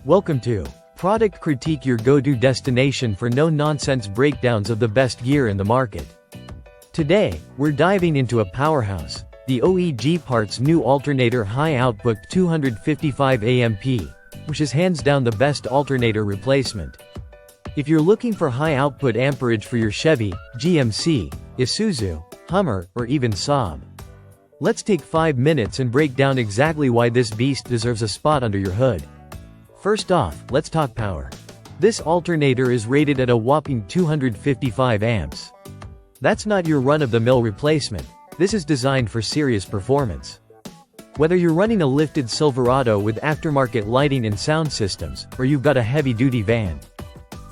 Welcome to Product Critique, your go-to destination for no-nonsense breakdowns of the best gear in the market. Today, we're diving into a powerhouse, the OEG Parts new Alternator high-output 255 amp, which is hands down the best alternator replacement. If you're looking for high-output amperage for your Chevy, GMC, Isuzu, Hummer, or even Saab, let's take 5 minutes and break down exactly why this beast deserves a spot under your hood. First off, let's talk power. This alternator is rated at a whopping 255 amps. That's not your run-of-the-mill replacement. This is designed for serious performance. Whether you're running a lifted Silverado with aftermarket lighting and sound systems, or you've got a heavy-duty van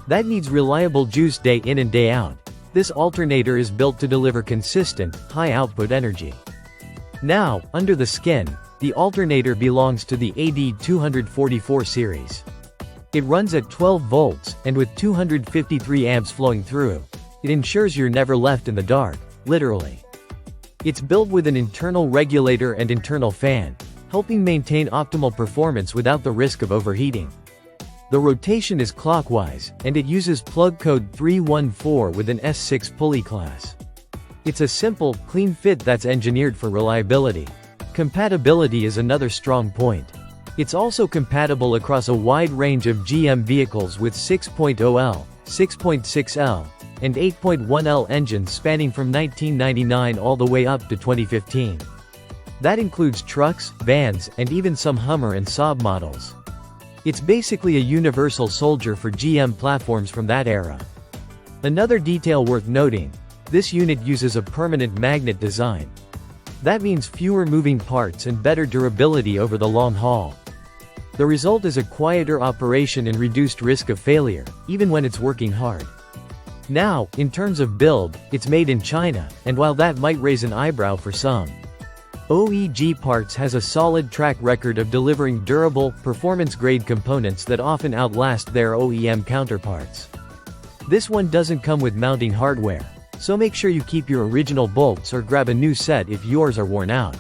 that needs reliable juice day in and day out, this alternator is built to deliver consistent, high-output energy. Now, under the skin, the alternator belongs to the AD244 series. It runs at 12 volts, and with 253 amps flowing through, it ensures you're never left in the dark, literally. It's built with an internal regulator and internal fan, helping maintain optimal performance without the risk of overheating. The rotation is clockwise, and it uses plug code 314 with an S6 pulley class. It's a simple, clean fit that's engineered for reliability. Compatibility is another strong point. It's also compatible across a wide range of GM vehicles with 6.0L, 6.6L, and 8.1L engines spanning from 1999 all the way up to 2015. That includes trucks, vans, and even some Hummer and Saab models. It's basically a universal soldier for GM platforms from that era. Another detail worth noting: this unit uses a permanent magnet design. That means fewer moving parts and better durability over the long haul. The result is a quieter operation and reduced risk of failure, even when it's working hard. Now, in terms of build, it's made in China, and while that might raise an eyebrow for some, OEG Parts has a solid track record of delivering durable, performance-grade components that often outlast their OEM counterparts. This one doesn't come with mounting hardware, so make sure you keep your original bolts or grab a new set if yours are worn out.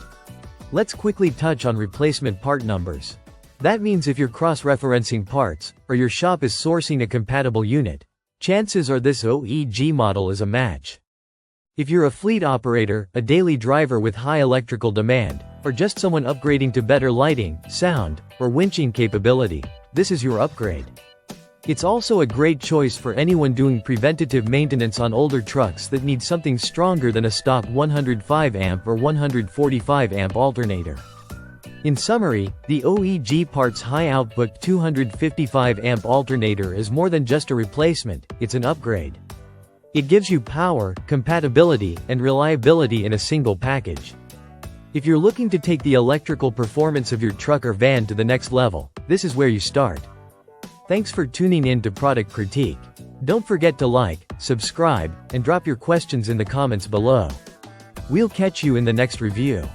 Let's quickly touch on replacement part numbers. That means if you're cross-referencing parts, or your shop is sourcing a compatible unit, chances are this OEG model is a match. If you're a fleet operator, a daily driver with high electrical demand, or just someone upgrading to better lighting, sound, or winching capability, this is your upgrade. It's also a great choice for anyone doing preventative maintenance on older trucks that need something stronger than a stock 105 amp or 145 amp alternator. In summary, the OEG Parts high-output 255 amp alternator is more than just a replacement, it's an upgrade. It gives you power, compatibility, and reliability in a single package. If you're looking to take the electrical performance of your truck or van to the next level, this is where you start. Thanks for tuning in to Product Critique. Don't forget to like, subscribe, and drop your questions in the comments below. We'll catch you in the next review.